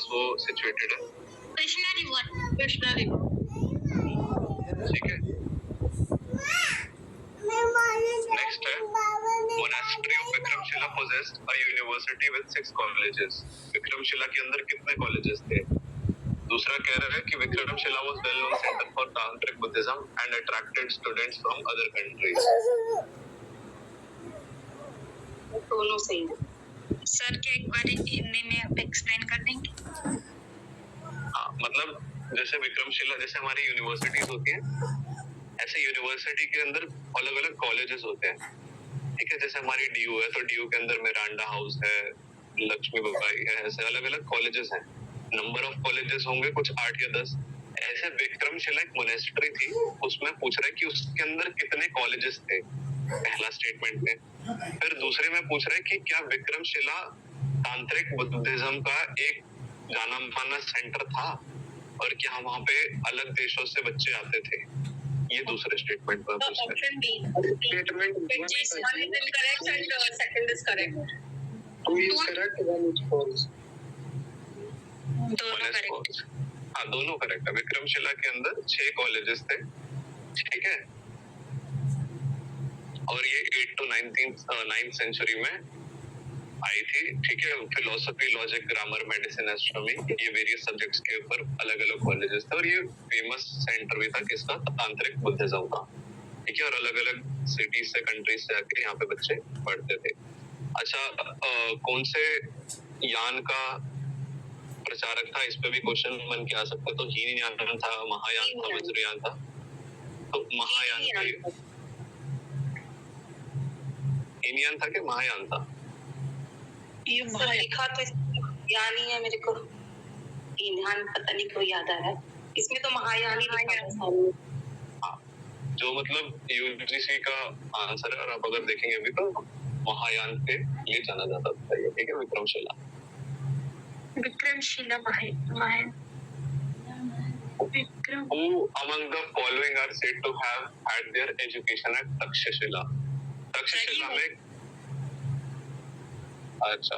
पास वो सिचुएटेड है? Krishna river. Krishna river. ठीक है। नेक्स्ट है monastery of Vikramshila possessed a university with 6 colleges. Vikramshila के अंदर कितने कॉलेजेस थे? दूसरा कह रहा है कि Vikramshila was well known center for tantric Buddhism and attracted students from other countries. दोनों सही है। सर क्या एक बार हिंदी में आप एक्सप्लेन कर देंगे? हाँ, मतलब जैसे विक्रमशिला जैसे हमारी यूनिवर्सिटीज होती हैं, ऐसे यूनिवर्सिटी के अंदर अलग अलग कॉलेजेस होते हैं। ठीक है, जैसे हमारी डीयू है तो डीयू के अंदर मिरांडा हाउस है, लक्ष्मी बाई है, ऐसे अलग अलग कॉलेजेस हैं। नंबर ऑफ कॉलेजेस होंगे कुछ 8 या 10। ऐसे विक्रमशिला एक मोनेस्ट्री थी, उसमें पूछ रहा है कि उसके अंदर कितने कॉलेजेस थे, पहला स्टेटमेंट में। फिर दूसरे में पूछ रहा है कि क्या विक्रमशिला तांत्रिक बुद्धिज्म का एक जाना माना सेंटर था और क्या वहाँ पे अलग देशों से बच्चे आते थे। ये दूसरे स्टेटमेंट पर पूछ रहा है। Option B. Statement Which is one is incorrect and second is correct. 2 is correct, 1 is false. दोनों करेक्ट। हाँ, दोनों करेक्ट है। विक्रमशिला के अंदर 6 कॉलेजेस थे, ठीक है, और ये 8 to 9th सेंचुरी में आई थी। ठीक है, philosophy, logic, grammar, medicine, astronomy, ये वेरियस सब्जेक्ट्स के ऊपर अलग अलग कॉलेजेस थे और ये फेमस सेंटर भी था किसका, तांत्रिक बुद्धिज्म का। ठीक है, और अलग अलग सिटीज से, कंट्रीज से आकर यहाँ पे बच्चे पढ़ते थे। अच्छा, कौन से यान का प्रचारक था, इस पे भी क्वेश्चन बन के आ सकता है। तो हीन यान था, महायान था, वज्रयान था। तो महायान था, हीन यान था कि महायान था? ये लिखा तो याद नहीं है मेरे को, ईंधन पता नहीं क्यों याद आ रहा है। इसमें तो महायान ही लिखा है। हाँ, जो मतलब यूजीसी का आंसर है, और आप अगर देखेंगे अभी तो महायान के लिए जाना जाता था ये। ठीक है, Vikramshila. Vikramshila Vikram. Who among the following are said to have had their education at Takshashila? Takshashila में अच्छा,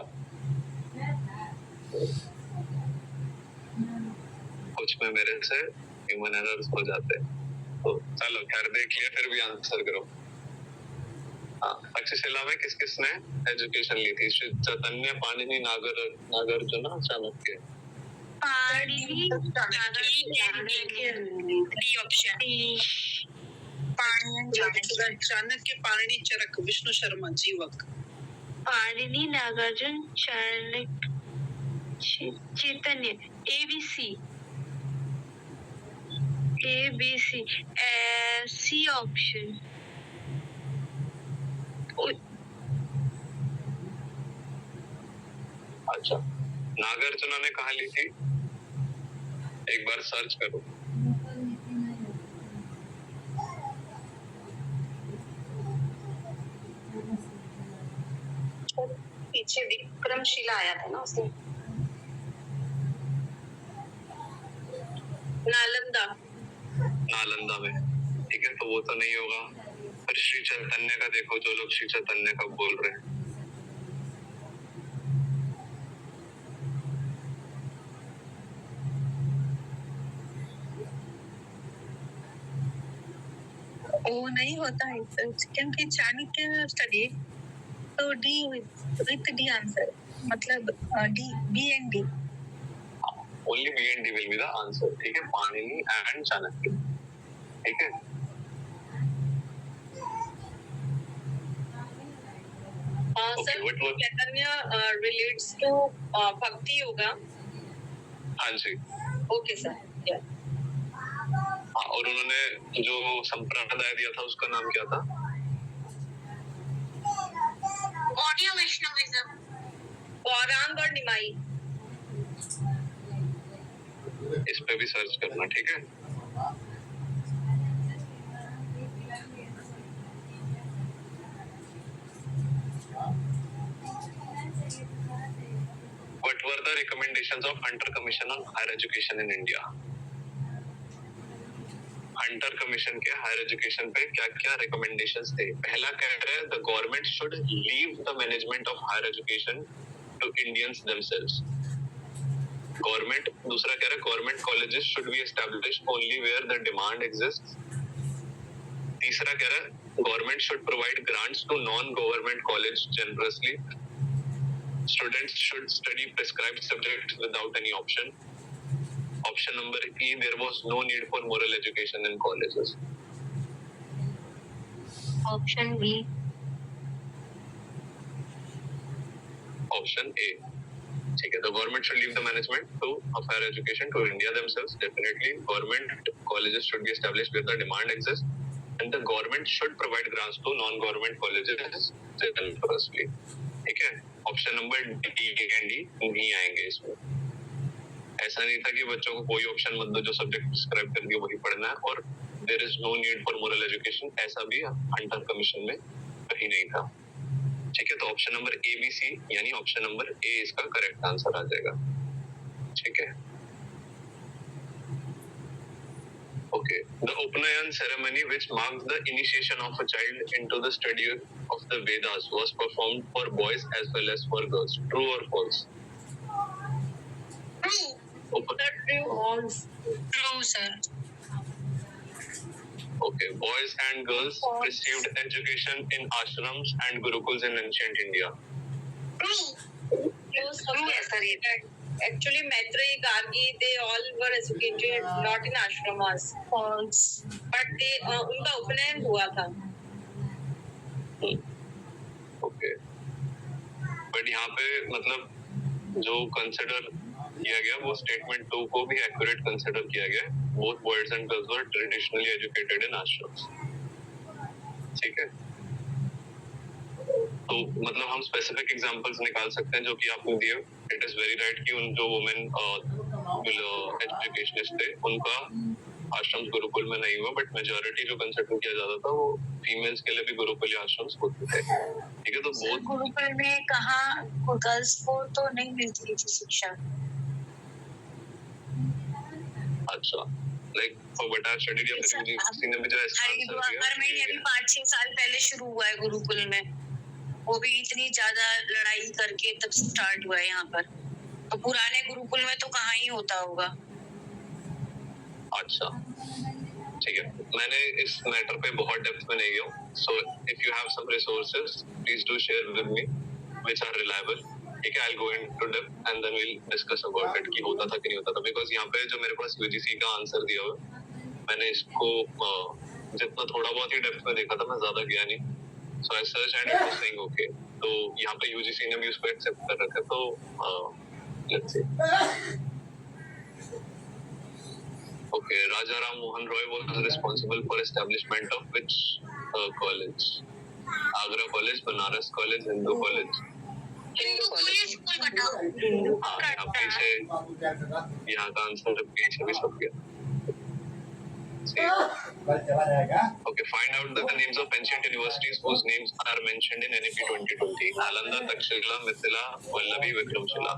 कुछ में मेरे से ह्यूमन एरर्स हो जाते हैं, तो चलो खैर देख लिया, फिर भी आंसर करो। हाँ, तक्षशिला में किस किसने एजुकेशन ली थी? Shri Chaitanya, Panini, Nagarjuna, Chanakya. Panini, D option. Chanakya, Panini, Charaka, Vishnu Sharma, Jivaka. Panini, Nagarjuna, Chanakya, Chaitanya. ABC C option. अच्छा, नागार्जुन ने कहा ली थी? एक बार सर्च करो। पीछे विक्रमशिला आया था ना उसमें। नालंदा में। ठीक है, तो वो तो नहीं होगा। पर श्री चैतन्य का देखो, जो लोग श्री चैतन्य का बोल रहे हैं। वो नहीं होता है क्योंकि चाणक्य स्टडी तो डी विथ डी आंसर, मतलब D, B and D. Only B and D will be the answer. ठीक है, पाणिनि एंड चाणक्य। ठीक है, सर चैतन्य रिलेट्स टू भक्ति योगा। हाँ जी, ओके सर। हाँ, और उन्होंने जो संप्रदाय दिया था उसका नाम क्या था? Audio Vaishnavism. गौरांग और निमाई। इस पे भी सर्च करना। ठीक है, What were the recommendations of Hunter Commission on Higher Education in India? Hunter commission के हायर एजुकेशन पे क्या क्या रिकमेंडेशंस थे? पहला कह रहे हैं the government should leave the management of higher education to Indians themselves. Government, दूसरा कह रहा है government colleges should be established only where the demand exist. तीसरा कह रहा है government should provide grants to non government college generously. Students should study prescribed subjects without any option. Option number E, there was no need for moral education in colleges. Option B. Option A, ठीक है। The government should leave the management to of higher education to India themselves. Definitely government colleges should be established where the demand exist and the government should provide grants to non government colleges generously. ठीक है। Option number D and D नहीं आएंगे इसमें। ऐसा नहीं था कि बच्चों को कोई ऑप्शन मत दो, जो सब्जेक्ट प्रिस्क्राइब कर दिया वही पढ़ना है, और there is no need for moral education, ऐसा भी हंटर कमीशन में कहीं नहीं था। ठीक है। तो option number A B C यानी ऑप्शन नंबर ए इसका करेक्ट आंसर आ जाएगा। ठीक है। ओके, द उपनयन ceremony which marks the initiation of a child into the study of the Vedas was performed for boys as well as for girls. True or false? True, sir. Okay, boys and girls received education in ashrams and gurukuls in ancient India. True है sir ये। Actually, Maitreyi, Gargi, they all were educated not in ashramas. False. But they उनका उपनयन हुआ था। Okay, but यहाँ पे मतलब जो कंसिडर किया गया वो स्टेटमेंट 2 को भी एक्यूरेट कंसिडर किया गया। Both boys and girls were traditionally educated इन आश्रम्स। ठीक है। तो मतलब हम स्पेसिफिक एग्जांपल्स निकाल सकते हैं जो कि आपने दिए। इट इज वेरी राइट कि उन जो वुमेन एजुकेशनिस्ट थे उनका आश्रम गुरुकुल में नहीं हुआ, बट मेजॉरिटी जो कंसिडर किया जाता था वो फीमेल्स के लिए भी गुरुकुल आश्रम्स होते थे। ठीक है। तो बोथ गुरुकुल में कहाँ गर्ल्स को तो नहीं मिलती थी शिक्षा। अच्छा, like for what I studied या फिर किसी ने भी जो हरिद्वार में ही अभी 5-6 साल पहले शुरू हुआ है गुरुकुल में, वो भी इतनी ज्यादा लड़ाई करके तब स्टार्ट हुआ है यहाँ पर। तो पुराने गुरुकुल में तो कहाँ ही होता होगा। अच्छा, ठीक है। मैंने इस मैटर पे बहुत डेप्थ में नहीं गया, so if you have some resources please do share with me which are reliable. ठीक है, I will go into depth and then we'll discuss about it कि होता था कि नहीं होता था। बिकॉज़ यहाँ पे जो मेरे पास यूजीसी का आंसर दिया हुआ है, मैंने इसको जितना थोड़ा बहुत ही डेप्थ में देखा था, मैं ज्यादा गया नहीं। So I search and it was saying okay. तो यहाँ पे यूजीसी ने भी उसको एक्सेप्ट कर रखा है। तो let's see. Okay, Raja Ram Mohan Roy was responsible for establishment of which college? Agra College, Banaras College, Hindu College. Hindu college Kolkata. हाँ, यहाँ पीछे यहाँ का आंसर पीछे भी छप गया। Okay, find out the names of ancient universities whose names are mentioned in NEP 2020. Nalanda, Takshila, Mithila, Vallabhi, Vikramshila.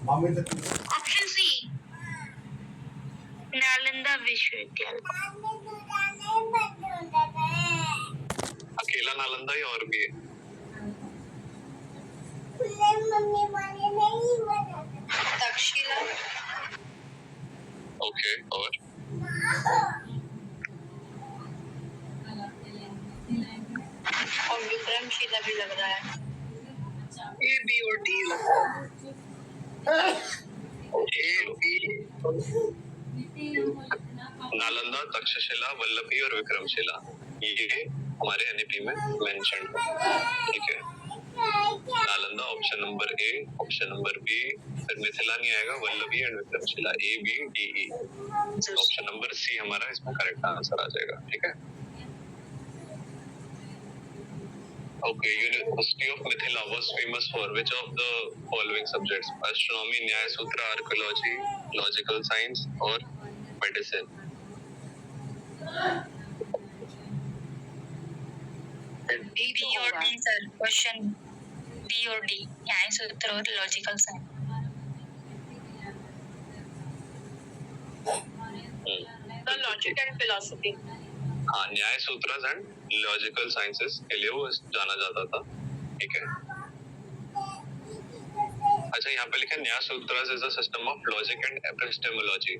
Option C, Nalanda विश्वविद्यालय। अकेला नालंदा या और भी है? तक्षशिला। ओके, और विक्रमशिला भी लग रहा है। A, B और D नालंदा, तक्षशिला, वल्लभी और विक्रमशिला ये हमारे एनईपी में मेंशन है। ठीक है। Nalanda option number A, option number B, फिर मिथिला नहीं आएगा, Vallabhi and Vikramshila, A B D E. Option number C हमारा इसमें करेक्ट आंसर आ जाएगा। ठीक है। Okay, University of Mithila was famous for which of the following subjects? Astronomy, Nyaya Sutra, Archaeology, Logical Science, or Medicine? D और D sir, question D और D, न्याय सूत्र और logical science. The logic and philosophy. हाँ, न्याय सूत्र and logical sciences के लिए वो जाना जाता था। ठीक है। अच्छा, यहाँ पे लिखा है Nyaya Sutras is a system of logic and epistemology.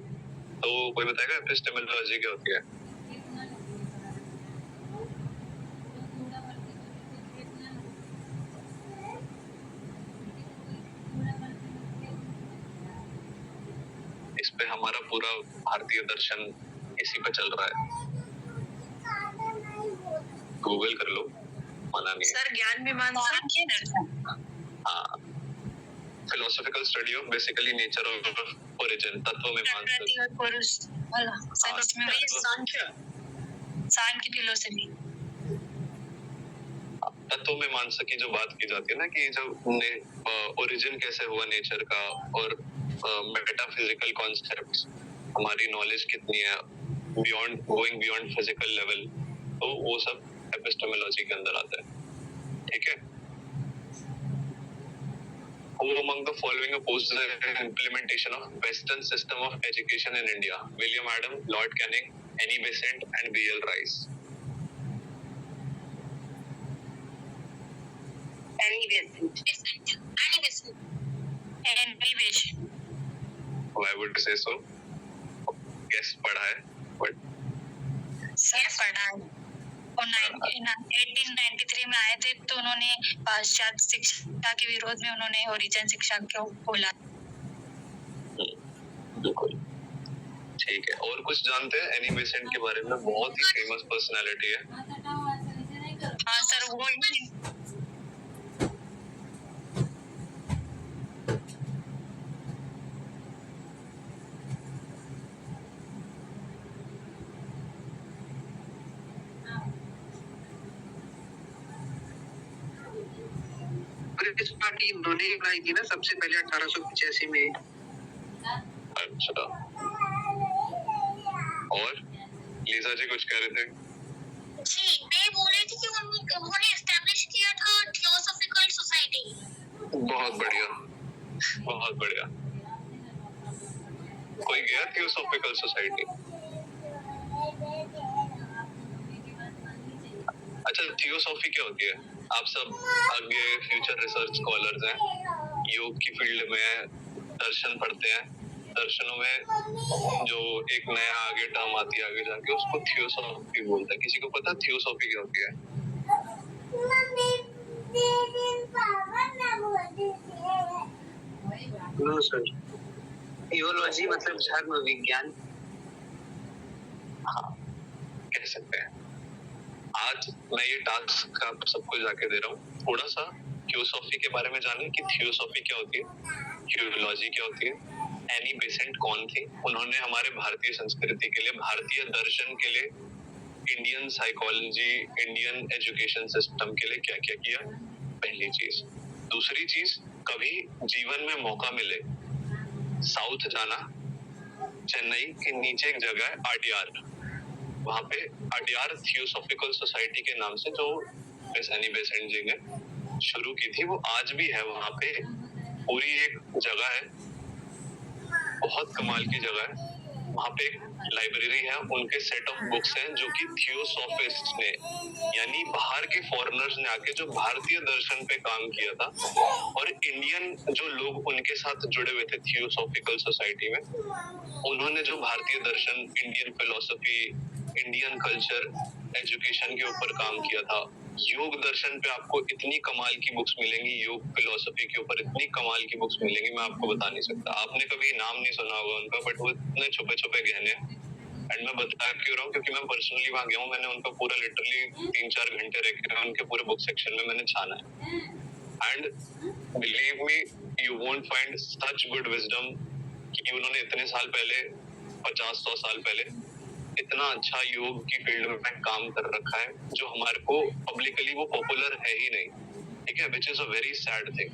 तो कोई बताएगा एपिस्टेमोलॉजी क्या होती है? इस पे हमारा पूरा भारतीय दर्शन इसी पे चल रहा है, गूगल कर लो, मना नहीं है। सर ज्ञान मीमांसा के दर्शन हाँ, philosophical study of basically nature of origin, तत्व मीमांसा। प्रकृति और पुरुष वाला सर, इसमें वही सांख्य सांख्य फिलोसफी। तत्व मीमांसा की जो बात की जाती है ना कि जब ओरिजिन कैसे हुआ नेचर का, और मेटाफिजिकल कॉन्सेप्ट्स, हमारी नॉलेज कितनी है beyond, going beyond physical level, तो वो सब एपिस्टेमोलॉजी के अंदर आता है। ठीक है। Who among the following opposed the implementation of Western system of education in India? William Adam, Lord Canning, Annie Besant, and B.L. Rice. Why would you say so? Guess पढ़ा है, but सर पढ़ा है। और 1893 में आए थे, तो उन्होंने पाश्चात्य शिक्षा के विरोध में उन्होंने ओरिजिन शिक्षा को बोला। बिल्कुल ठीक है। और कुछ जानते हैं एनी बेसेंट के बारे में? बहुत ही फेमस पर्सनालिटी है। हाँ सर, वो ब्रिटिश पार्टी इन्होंने ही बनाई थी ना सबसे पहले 1885 में। अच्छा, और लीजा जी कुछ कह रहे थे? जी, मैं बोल रही थी कि उन्होंने एस्टैब्लिश किया था थियोसॉफिकल सोसाइटी। बहुत बढ़िया, बहुत बढ़िया। कोई गया थियोसॉफिकल सोसाइटी? अच्छा, थियोसॉफी क्या होती है? आप सब आगे फ्यूचर रिसर्च स्कॉलर्स हैं, योग की फील्ड में हैं, दर्शन पढ़ते हैं। दर्शनों में जो एक नया आगे टर्म आती है आगे जाके, उसको थियोसॉफी बोलते हैं। किसी को पता थियोसॉफी क्या होती है? नो सर, थियोलॉजी मतलब धर्म विज्ञान। हाँ, कह सकते हैं। आज मैं ये टास्क आप सबको जाके दे रहा हूँ, थोड़ा सा थियोसॉफी के बारे में जाने कि थियोसॉफी क्या होती है, थियोलॉजी क्या होती है, एनी बेसेंट कौन थी, उन्होंने हमारे भारतीय संस्कृति के लिए, भारतीय दर्शन के लिए, Indian psychology, Indian education system के लिए क्या क्या किया, पहली चीज। दूसरी चीज, कभी जीवन में मौका मिले साउथ जाना, चेन्नई के नीचे एक जगह है आडियार, वहां पे आडियार थियोसॉफिकल सोसाइटी के नाम से जो मिस एनी बेसेंट जी ने शुरू की थी, वो आज भी है। वहां पे पूरी एक जगह है, बहुत कमाल की जगह है। वहां पे एक लाइब्रेरी है, उनके सेट ऑफ बुक्स हैं जो कि थियोसॉफिस्ट ने, यानी बाहर के फॉरेनर्स ने आके जो भारतीय दर्शन पे काम किया था, और इंडियन जो लोग उनके साथ जुड़े हुए थे थियोसॉफिकल सोसाइटी में, उन्होंने जो भारतीय दर्शन, Indian philosophy, Indian culture, education के ऊपर काम किया था। योग दर्शन पे आपको इतनी कमाल की बुक्स मिलेंगी, योग फिलोसफी के ऊपर इतनी कमाल की बुक्स मिलेंगी, मैं आपको बता नहीं सकता। आपने कभी नाम नहीं सुना होगा उनका, बट वो इतने छुपे छुपे गहने हैं। एंड मैं बता क्यों रहा हूँ, क्योंकि मैं पर्सनली वहां गया हूँ, मैंने उनका पूरा लिटरली 3-4 घंटे रह के उनके पूरे बुक सेक्शन में मैंने छाना है। And believe me, you won't find such good wisdom कि उन्होंने इतने साल पहले, 50-100 साल पहले इतना अच्छा योग की फील्ड में काम कर रखा है, जो हमारे को पब्लिकली वो पॉपुलर है ही नहीं। ठीक है, which is a very sad thing.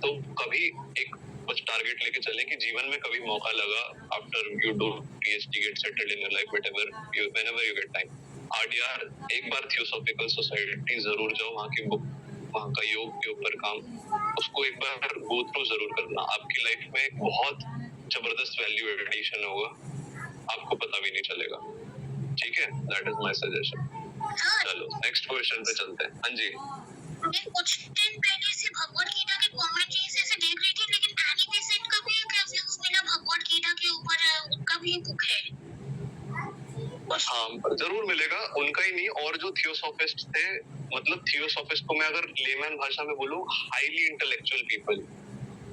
तो कभी एक कुछ टारगेट लेके चले कि जीवन में कभी मौका लगा, after you do PhD, get settled in your life, whenever you get time, RDR एक बार थियोसॉफिकल सोसाइटी जरूर जाओ। वहाँ की बुक, वहाँ का योग के ऊपर काम, उसको एक बार गो थ्रू जरूर करना। आपकी लाइफ में बहुत जबरदस्त वैल्यू एडिशन होगा, आपको पता भी नहीं चलेगा। ठीक है, दैट इज माय सजेशन। चलो नेक्स्ट क्वेश्चन पे चलते हैं। हाँ जी, मैं कुछ दिन पहले से भगवत गीता के कमेंट्रीज ऐसे देख रही थी, जरूर मिलेगा, उनका ही नहीं, और जो थियोसॉफिस्ट थे, मतलब थियोसॉफिस्ट को मैं अगर लेमैन भाषा में बोलूं, highly intellectual people,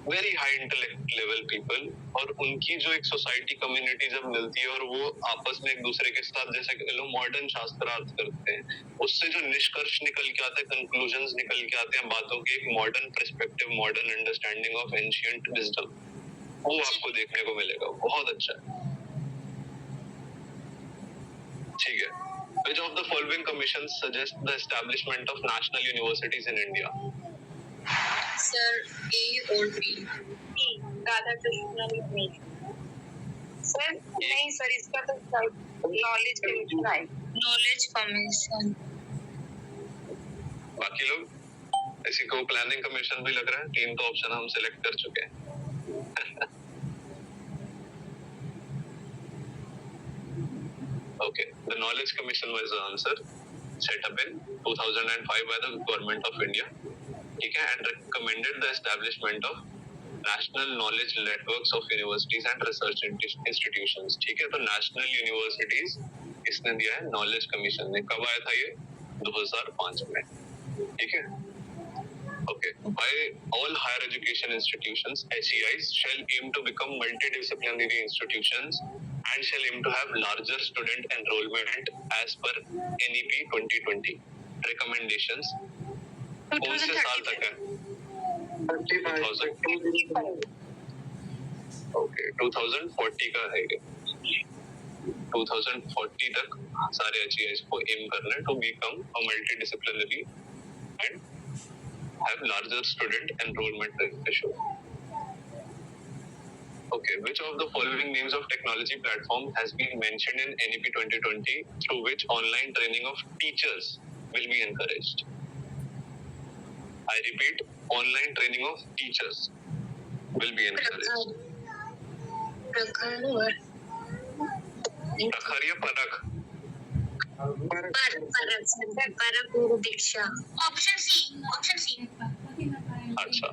very high intellect level people, और उनकी जो एक सोसाइटी कम्युनिटी जब मिलती है और वो आपस में एक दूसरे के साथ जैसे लोग मॉडर्न शास्त्रार्थ करते हैं, उससे जो निष्कर्ष निकल के आता है, कंक्लूजन्स निकल के आते हैं बातों के, एक modern perspective, modern understanding of ancient wisdom, वो आपको देखने को मिलेगा। बहुत अच्छा है। ठीक है। Which of the following commissions suggest the establishment of national universities in India? Sir A और B। राधाकृष्णन मिशन। सर नहीं सर, इसका तो नॉलेज कमीशन है। Knowledge commission. बाकी लोग, इसी को प्लानिंग कमीशन भी लग रहा है। 3 तो ऑप्शन हम सिलेक्ट कर चुके हैं। Okay, the Knowledge Commission was the answer, set up in 2005 by the Government of India, ठीक है, and recommended the establishment of National Knowledge Networks of Universities and Research Institutions, ठीक है। तो National Universities इसने दिया है Knowledge Commission ने। कब आया था ये? 2005 में, ठीक है। Okay, by all higher education institutions, HEIs shall aim to become multidisciplinary institutions and shall aim to have larger student enrollment as per NEP 2020 recommendations। कौन से साल तक है? 2000। Okay, 2040 का है ये। 2040 तक सारे HEIs को aim करना है to become a multidisciplinary and have larger student enrollment ratio। Okay, which of the following names of technology platform has been mentioned in NEP 2020 through which online training of teachers will be encouraged? I repeat, online training of teachers will be encouraged. प्रखर प्रखर या परख? परक दीक्षा। Option C. अच्छा,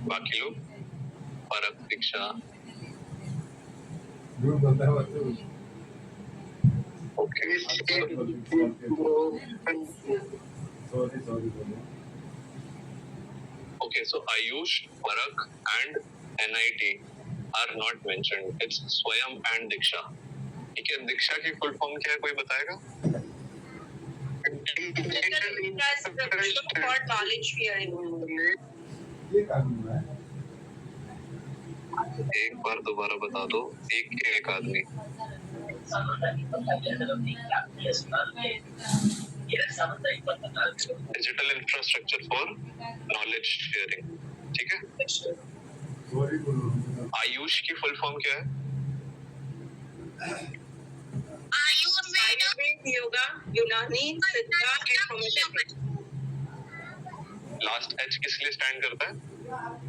बाकी लोग परख दीक्षा। Okay, okay, so Ayush, Parak and NIT are not mentioned. It's Swayam and Diksha, ठीक है। दीक्षा की फुल फॉर्म क्या है, कोई बताएगा? For knowledge sharing. एक बार दोबारा बता दो, एक आदमी। Digital infrastructure for knowledge sharing, ठीक है। आयुष की फुल फॉर्म क्या है? आयुर्वेद, योगा, यूनानी, सिद्धा एंड होम्योपैथी। लास्ट एच किस लिए स्टैंड करता है?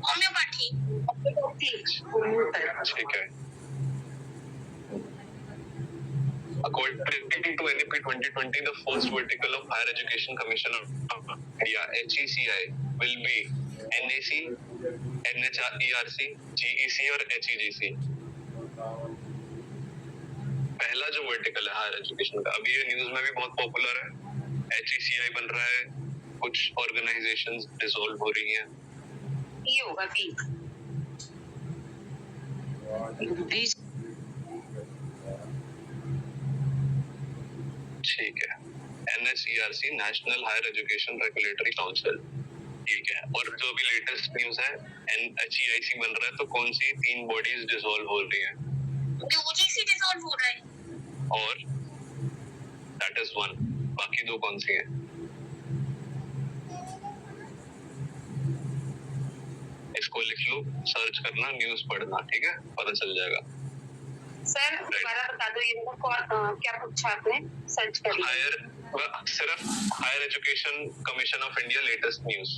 होम्योपैथी। ठीक है। According to NEP 2020, the first vertical of Higher Education Commission of India (HECI) will be NAC, NHERC, GEC और HEGC। पहला जो वर्टिकल है हायर एजुकेशन का, अभी ये न्यूज में भी बहुत पॉपुलर है। HECI बन रहा है, कुछ ऑर्गेनाइजेशंस डिसॉल्व हो रही हैं। ये होगा बी। ठीक है। NHERC, national higher education regulatory council, ठीक है। और जो अभी लेटेस्ट न्यूज है, NHEIC बन रहा है, तो कौन सी 3 बॉडीज डिसॉल्व हो रही हैं? यूजीसी डिसॉल्व हो रहा है और दैट इज 1, बाकी 2 कौन सी हैं? इसको लिख लो, सर्च करना, न्यूज पढ़ना, ठीक है, पता चल जाएगा। सर दोबारा बता दो, ये क्या पूछा आपने? सर्च करिए। सिर्फ higher education commission of India latest news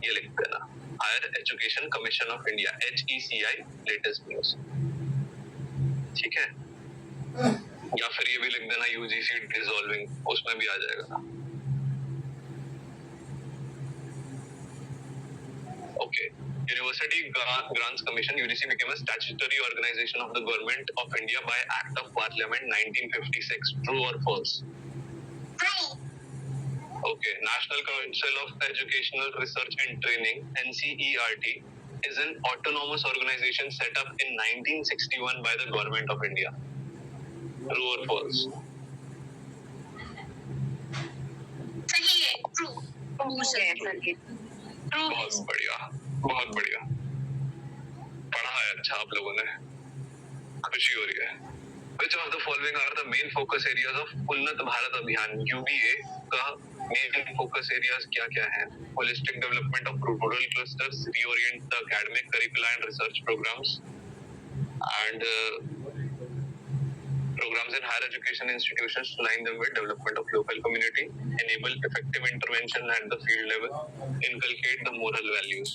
ये लिख देना। Higher education commission of India HECI latest news, ठीक है। या फिर ये भी लिख देना UGC डिसॉल्विंग, उसमें भी आ जाएगा। Okay, Okay. University Grants Commission (UGC) became a statutory organization of the Government of India by Act of Parliament 1956. True or false? Okay. National Council of Educational Research and Training (NCERT) is an autonomous organization set up in 1961 by the Government of India. True or false? सही है, true. बहुत बढ़िया, बहुत बढ़िया। पढ़ा है अच्छा आप लोगों ने, खुशी हो रही है। Which of the following are the main focus areas of उन्नत भारत अभियान (UBA) का main focus areas क्या हैं? Holistic development of rural clusters, reorient the academic curricula and research programs, and programs in higher education institutions to align them with development of local community, enable effective intervention at the field level, inculcate the moral values.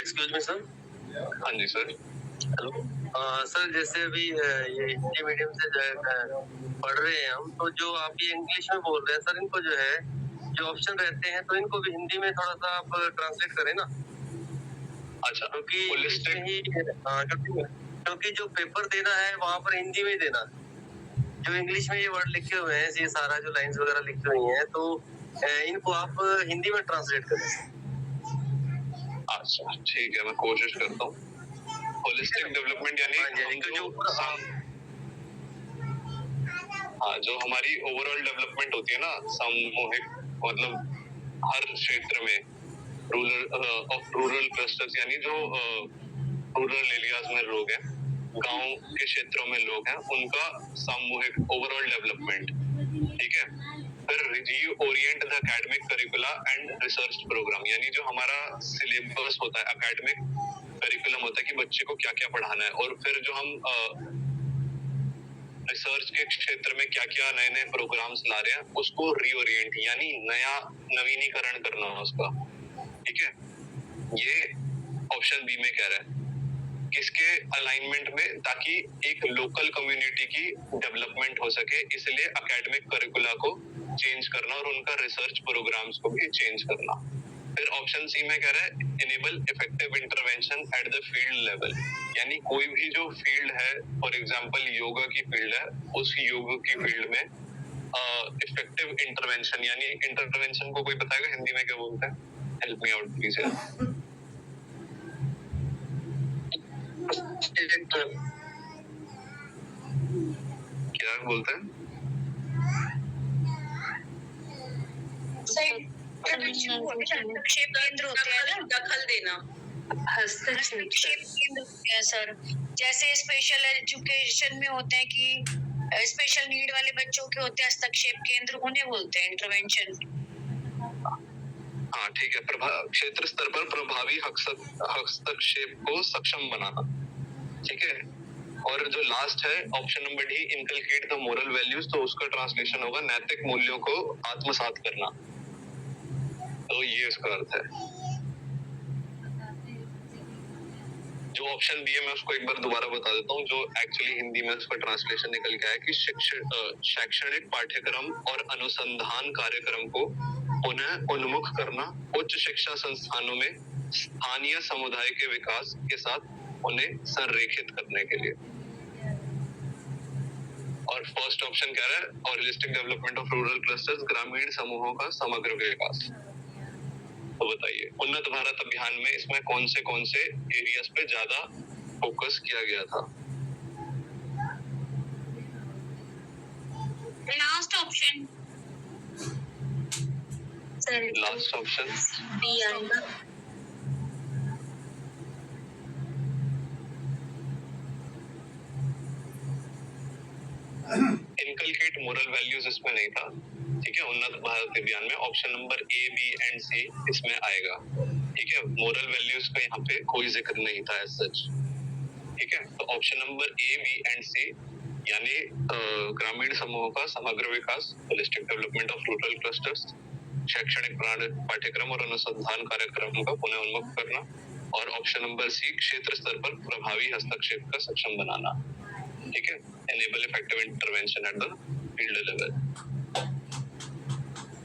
Excuse me sir. हाँ जी sir. Hello sir, जैसे अभी ये Hindi medium से जो है पढ़ रहे हैं हम, तो जो आप ये इंग्लिश में बोल रहे हैं सर, इनको जो है जो ऑप्शन रहते हैं तो इनको भी हिंदी में थोड़ा सा आप ट्रांसलेट करें ना। अच्छा, क्योंकि होलिस्टिक क्योंकि जो पेपर देना है वहाँ पर हिंदी में ही देना है। जो इंग्लिश में ये वर्ड लिखे हुए हैं, ये सारा जो लाइंस वगैरह लिखी हुई हैं, तो इनको आप हिंदी में ट्रांसलेट करें। अच्छा ठीक है, मैं कोशिश करता हूँ। होलिस्टिक डेवलपमेंट यानी जो हमारी ओवरऑल डेवलपमेंट होती है ना, सामूहिक, मतलब हर क्षेत्र में रूरल क्लस्टर्स, यानी जो रूरल एरियाज में लोग हैं, गांव के क्षेत्रों में लोग हैं, उनका सामूहिक ओवरऑल डेवलपमेंट। ठीक है। फिर reorient the academic curricula and research program, यानी जो हमारा सिलेबस होता है, एकेडमिक करिकुलम होता है कि बच्चे को क्या क्या पढ़ाना है, और फिर जो हम रिसर्च के क्षेत्र में क्या क्या नए नए प्रोग्राम्स ला रहे हैं, उसको रीओरिएंट यानी नया नवीनीकरण करना उसका। ठीक है। ये ऑप्शन बी में कह रहा है, किसके अलाइनमेंट में, ताकि एक लोकल कम्युनिटी की डेवलपमेंट हो सके, इसलिए एकेडमिक करिकुला को चेंज करना और उनका रिसर्च प्रोग्राम्स को भी चेंज करना। फिर ऑप्शन सी में कह रहा है, enable effective intervention at the field level, यानी कोई भी जो फील्ड है, फॉर एग्जांपल योगा की फील्ड है, उस योग की फील्ड में इफेक्टिव इंटरवेंशन, यानी इंटरवेंशन को कोई बताएगा हिंदी में क्या बोलते हैं? Help me out please. क्या बोलते हैं? हस्तक्षेप केंद्र होते हैं ना, दखल देना। हस्तक्षेप केंद्र होते हैं सर, जैसे स्पेशल एजुकेशन में होते हैं कि स्पेशल नीड वाले बच्चों के होते हैं हस्तक्षेप केंद्र, उन्हें बोलते हैं इंटरवेंशन। हाँ ठीक है। क्षेत्र स्तर पर प्रभावी हस्तक्षेप को सक्षम बनाना। ठीक है। और जो लास्ट है option number D, inculcate the moral values, तो उसका ट्रांसलेशन होगा नैतिक मूल्यों को आत्मसात करना। तो ये उसका अर्थ है। जो ऑप्शन बी है मैं उसको एक बार दोबारा बता देता हूँ, जो एक्चुअली हिंदी में उसका ट्रांसलेशन निकल के आया कि शैक्षणिक पाठ्यक्रम और अनुसंधान कार्यक्रम को पुनः उन्मुख करना, उच्च शिक्षा संस्थानों में स्थानीय समुदाय के विकास के साथ उन्हें संरेखित करने के लिए। और फर्स्ट ऑप्शन कह रहा है holistic development of rural clusters, ग्रामीण समूहों का समग्र विकास। तो बताइए उन्नत भारत अभियान में इसमें कौन से एरियाज पे ज्यादा फोकस किया गया था? Last option last option B आएगा। इनकलकेट मोरल वैल्यूज इसमें नहीं था। ठीक है। उन्नत भारत अभियान में option number A, B and C इसमें आएगा। ठीक है। मोरल वैल्यूज का यहाँ पे कोई जिक्र नहीं था एज सच। ठीक है। तो option number A, B and C यानी ग्रामीण समूहों का समग्र विकास, holistic development of rural clusters, शैक्षणिक पाठ्यक्रम और अनुसंधान कार्यक्रम का पुनः उन्मुख करना, और ऑप्शन नंबर सी, क्षेत्र स्तर पर प्रभावी हस्तक्षेप का सक्षम बनाना। ठीक है। enable effective intervention at the field level।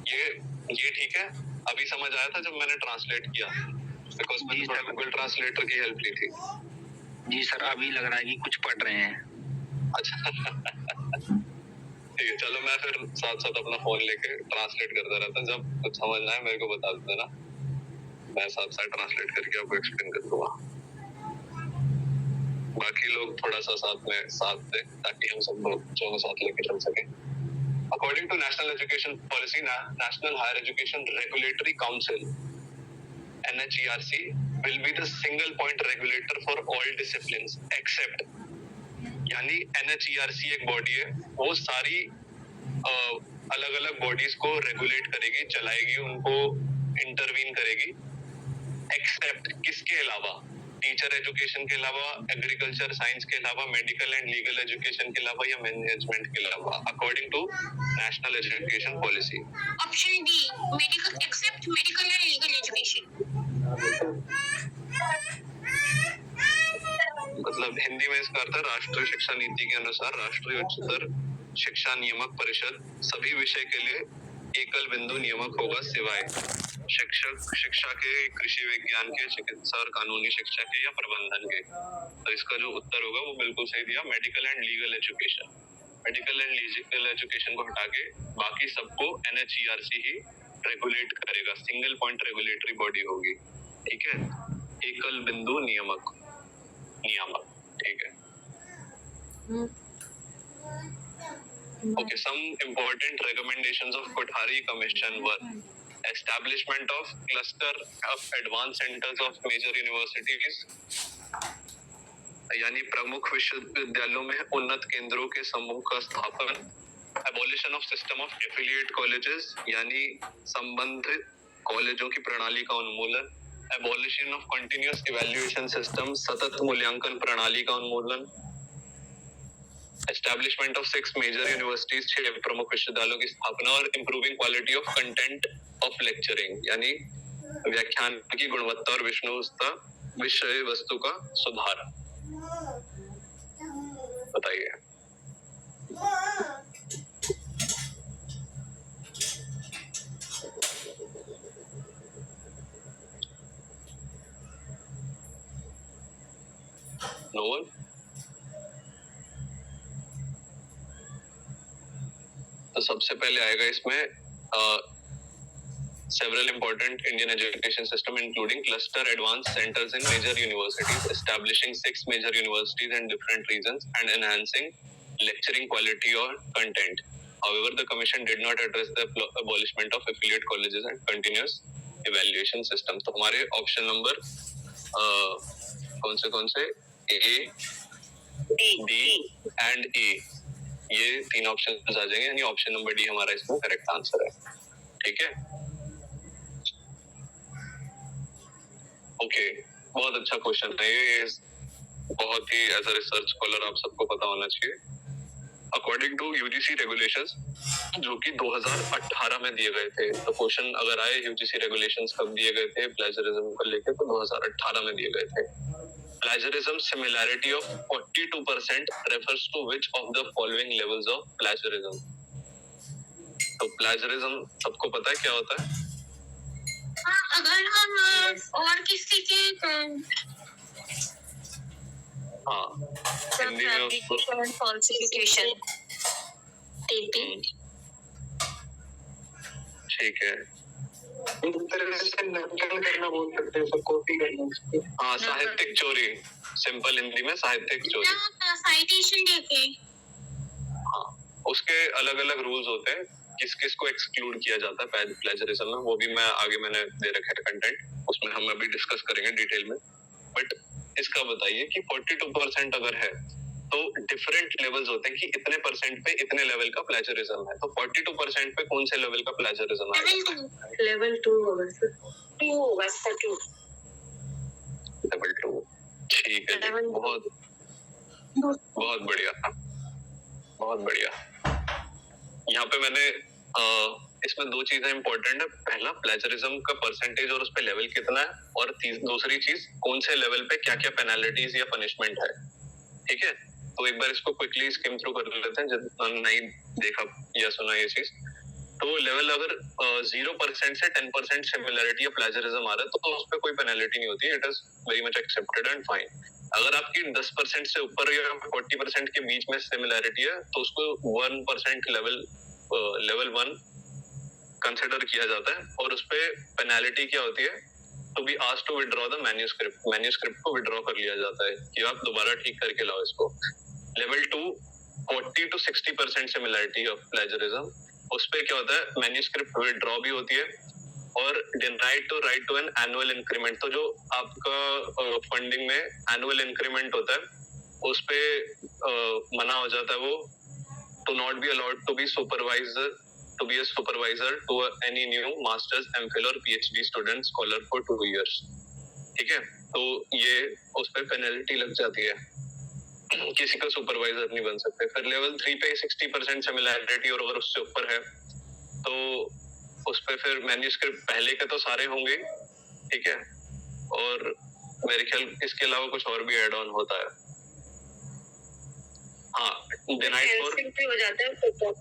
ये ठीक है। अभी समझ आया था जब मैंने ट्रांसलेट किया, बिकॉज मैंने थोड़ा गूगल ट्रांसलेटर की हेल्प ली थी। जी सर, अभी लग रहा है कि कुछ पढ़ रहे हैं। अच्छा ठीक है, चलो मैं फिर साथ साथ अपना फोन लेके ट्रांसलेट करता रहता हूँ। जब कुछ समझ ना आए मेरे को बता देना, मैं साथ साथ ट्रांसलेट करके आपको एक्सप्लेन कर दूंगा। बाकी लोग थोड़ा सा साथ दे ताकि हम सब लोग दोनों साथ लेके चल सके। According to National Education Policy, National Higher Education Regulatory Council (NHERC) will be the single point regulator for all disciplines except, यानी NHERC एक बॉडी है, वो सारी अलग अलग बॉडीज को रेगुलेट करेगी, चलाएगी, उनको इंटरवीन करेगी, एक्सेप्ट किसके अलावा? टीचर एजुकेशन के अलावा, एग्रीकल्चर साइंस के अलावा, मेडिकल एंड लीगल एजुकेशन के अलावा या मैनेजमेंट के अलावा, according to national education policy. Option D, medical except medical and legal education. मतलब हिंदी में इसका अर्थ है राष्ट्रीय शिक्षा नीति के अनुसार राष्ट्रीय उच्चतर शिक्षा नियामक परिषद सभी विषय के लिए एकल बिंदु नियामक होगा सिवाय शिक्षक शिक्षा के, कृषि विज्ञान के, चिकित्सा और कानूनी शिक्षा के या प्रबंधन के। तो इसका जो उत्तर होगा वो बिल्कुल सही दिया, medical and legal education. Medical and legal education को हटा के बाकी सबको NHERC ही रेगुलेट करेगा, सिंगल पॉइंट रेगुलेटरी बॉडी होगी। ठीक है, एकल बिंदु नियामक, ठीक है। Okay, some important recommendations of Kothari Commission were establishment of cluster of advanced centers of major universities, यानी प्रमुख विश्वविद्यालयों में उन्नत केंद्रों के समूह का स्थापन, abolition of system of affiliate colleges, यानी संबंधित कॉलेजों की प्रणाली का उन्मूलन, abolition of continuous evaluation system, सतत मूल्यांकन प्रणाली का उन्मूलन, एस्टैब्लिशमेंट ऑफ 6 मेजर यूनिवर्सिटीज, 6 प्रमुख विश्वविद्यालयों की स्थापना और improving quality of content of lecturing, यानी व्याख्यान की गुणवत्ता और विषय वस्तु का सुधार। बताइए। No one? तो सबसे पहले आएगा इसमें several important Indian education system including cluster advanced centers in major universities, establishing 6 major universities in different regions and enhancing lecturing quality or content. However, the commission did not address the abolishment of affiliate colleges and continuous evaluation system. तो हमारे option number कौन से A, D and E, ये 3 option आ जाएंगे, यानी option number D हमारा इसमें correct answer है। ठीक है, ओके, बहुत अच्छा क्वेश्चन है ये, बहुत ही एज अ रिसर्च स्कॉलर आप सबको पता होना चाहिए। अकॉर्डिंग टू UGC रेगुलेशंस जो कि 2018 में दिए गए थे, तो क्वेश्चन अगर आए UGC रेगुलेशंस कब दिए गए थे प्लेजरिज्म को लेकर, तो 2018 में दिए गए थे। Plagiarism similarity of 42% refers to which of the following levels of plagiarism? तो plagiarism सबको पता है क्या होता है? हाँ, अगर हम और किसी के हाँ, हिंदी में उसको फॉल्सिफिकेशन, ठीक है, नकल करना बोल सकते हैं, कॉपी करना। हाँ, साहित्यिक चोरी, सिंपल हिंदी में साहित्यिक चोरी। साइटेशन देके, हाँ, उसके अलग अलग रूल्स होते हैं, किस किस को एक्सक्लूड किया जाता है प्लेजरिज्म में, वो भी मैं आगे मैंने दे रखा है कंटेंट, उसमें हम अभी डिस्कस करेंगे डिटेल में। बट इसका बताइए कि 42% अगर है तो डिफरेंट लेवल्स होते हैं कि इतने परसेंट पे इतने लेवल का प्लेजरिज्म है, तो 42% पे कौन से लेवल का प्लेजरिज्म है? लेवल 2 होगा सर, 2 होगा सर, 2 लेवल 2, ठीक है, बहुत बहुत बढ़िया, बहुत बढ़िया। यहाँ पे मैंने इसमें 2 चीजें इंपॉर्टेंट है, पहला प्लेजरिज्म का परसेंटेज और उस पे लेवल कितना है, और दूसरी चीज कौन से लेवल पे क्या क्या पेनल्टीज या पनिशमेंट है। ठीक है, तो एक बार इसको क्विकली स्किम थ्रू कर लेते हैं जितना नहीं देखा या सुना ये चीज। तो लेवल अगर 0% से 10% सिमिलैरिटी या प्लेजरिज्म आ रहा है तो उस पर कोई पेनल्टी नहीं होती, it is very much accepted and fine. अगर आपकी 10% से ऊपर या 40% के बीच में सिमिलैरिटी है तो उसको 1% लेवल 1 कंसिडर किया जाता है, और उस पे पेनल्टी क्या होती है, तो be asked to withdraw the manuscript को विड्रॉ कर लिया जाता है कि आप दोबारा ठीक करके लाओ इसको। Level 2 40 to 60% similarity of plagiarism, उस पे क्या होता है, मैन्यूस्क्रिप्ट विड्रॉ भी होती है और denied to right to an annual increment. तो जो आपका फंडिंग में एनुअल इंक्रीमेंट होता है उस पे मना हो जाता है वो, to not be allowed to be a supervisor to any new masters, MPhil और PhD student scholar for 2 years। ठीक है, तो ये उस पे पेनल्टी लग जाती है, किसी का सुपरवाइजर नहीं बन सकते। फिर लेवल 3 पे 60% सिमिलैरिटी और अगर उससे ऊपर है तो उस पे फिर मैन्यूस्क्रिप्ट पहले के तो सारे होंगे, ठीक है, और मेरे ख्याल इसके अलावा कुछ और भी एड ऑन होता है। हाँ, डिनाइड फॉर हो जाता है तो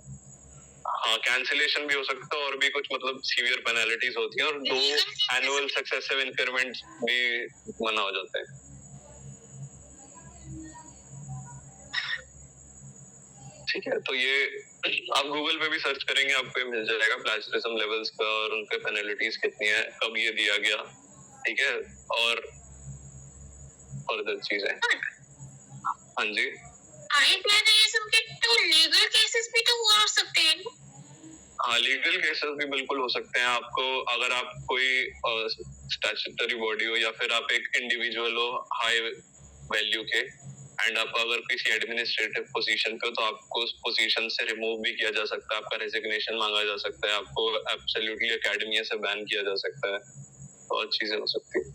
हाँ कैंसिलेशन भी हो सकता है, और भी कुछ मतलब सीवियर पेनल्टीज होती हैं, और 2 एनुअल सक्सेसिव इंक्रीमेंट भी मना हो जाते हैं। ठीक है, तो ये आप गूगल पे भी सर्च करेंगे आपको मिल जाएगा प्लेजरिज्म लेवल्स का और उनके पेनल्टीज कितनी है, कब ये दिया गया, ठीक है, और फर्दर चीजें। हाँ जी, हाई प्लेजरिज्म के तो लीगल केसेस भी तो हो सकते हैं। हाँ लीगल केसेस भी बिल्कुल हो सकते हैं। आपको अगर आप कोई स्टैट्यूटरी बॉडी हो या फिर आप एक इंडिविजुअल हो हाई वैल्यू के, एंड आप अगर किसी एडमिनिस्ट्रेटिव पोजीशन पे हो तो आपको उस पोजीशन से रिमूव भी किया जा सकता है, आपका रेजिग्नेशन मांगा जा सकता है, आपको एब्सोल्युटली एकेडमिया से बैन किया जा सकता है, बहुत चीजें हो सकती है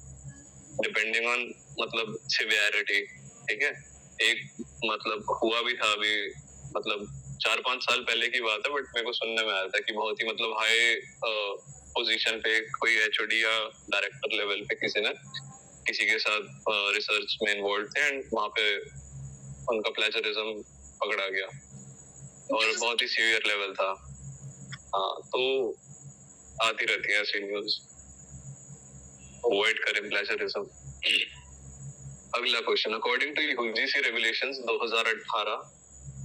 डिपेंडिंग ऑन मतलब सिवियरिटी। ठीक है, एक मतलब हुआ भी था अभी, मतलब 4-5 साल पहले की बात है, बट मेरे को सुनने में आया था कि बहुत ही मतलब हाई पोजीशन पे कोई एचओडी या डायरेक्टर लेवल पे किसी के साथ रिसर्च में इन्वॉल्व थे, एंड वहाँ पे उनका प्लेजरिज्म पकड़ा गया और बहुत ही सीवियर लेवल था। हाँ, तो आती रहती है ऐसी न्यूज, अवॉइड करें प्लेजरिज्म। अगला question, according to UGC regulations 2018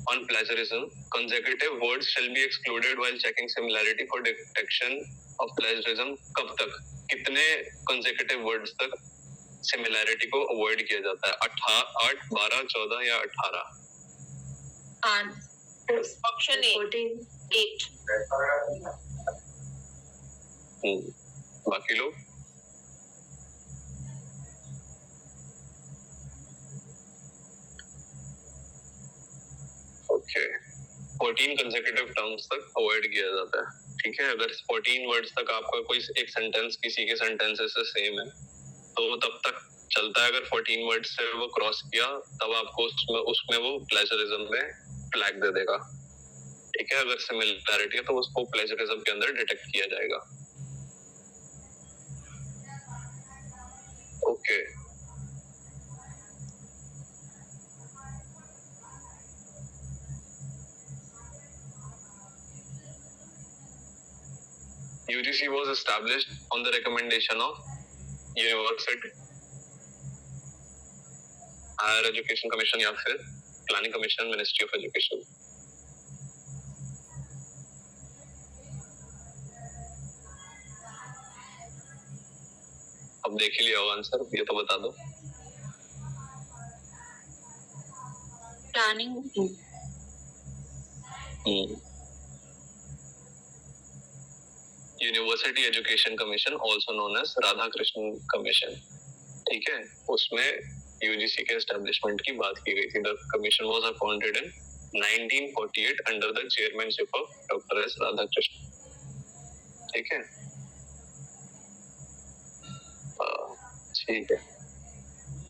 on plagiarism, consecutive words shall be excluded while checking similarity for detection of plagiarism। कब तक, कितने consecutive words तक similarity को avoid किया जाता है? 8, 12, 14 या 18? ऑप्शन 8। बाकी लोग? ओके, 14 कंसेक्यूटिव टर्म्स तक अवॉइड किया जाता है। ठीक है, अगर 14 वर्ड्स तक आपका कोई एक सेंटेंस किसी के सेंटेंसेस से सेम है तो तब तक चलता है। अगर 14 वर्ड्स से वो क्रॉस किया तब आपको उसमें वो प्लेजरिज्म में फ्लैग दे देगा। ठीक है, अगर सिमिलैरिटी है तो उसको प्लेजरिज्म के अंदर डिटेक्ट किया जाएगा। Okay, UGC was established on the recommendation of University Higher Education Commission या फिर Planning Commission, Ministry of Education। अब देख ही लिया होगा आंसर, ये तो बता दो। Planning. University education commission also known as Radhakrishnan commission. ठीक है, उसमें यूजीसी के एस्टेब्लिशमेंट की बात की गई थी। The commission was appointed in 1948 under the chairmanship of doctor S Radha Krishnan. ठीक है, ठीक है,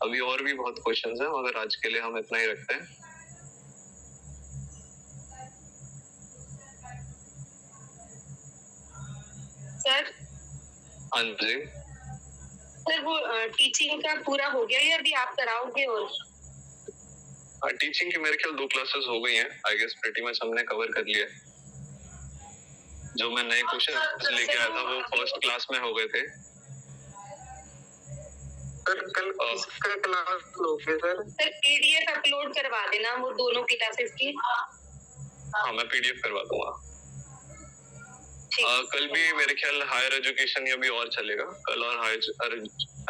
अभी और भी बहुत क्वेश्चंस हैं मगर आज के लिए हम इतना ही रखते हैं। सर, हाँ जी, सर वो टीचिंग का पूरा हो गया या अभी आप कराओगे? और टीचिंग की मेरे ख्याल 2 क्लासेस हो गई हैं, आई गेस प्रीटी मच हमने कवर कर लिया। जो मैं नए क्वेश्चन लेके आया था वो फर्स्ट क्लास में हो गए थे। सर कल किसका क्लास लोगे सर? सर पीडीएफ अपलोड करवा देना वो दोनों क्लासेस की। हाँ, मैं पीडीएफ करवा दूंगा। कल भी मेरे ख्याल हायर एजुकेशन या भी और चलेगा, कल और हायर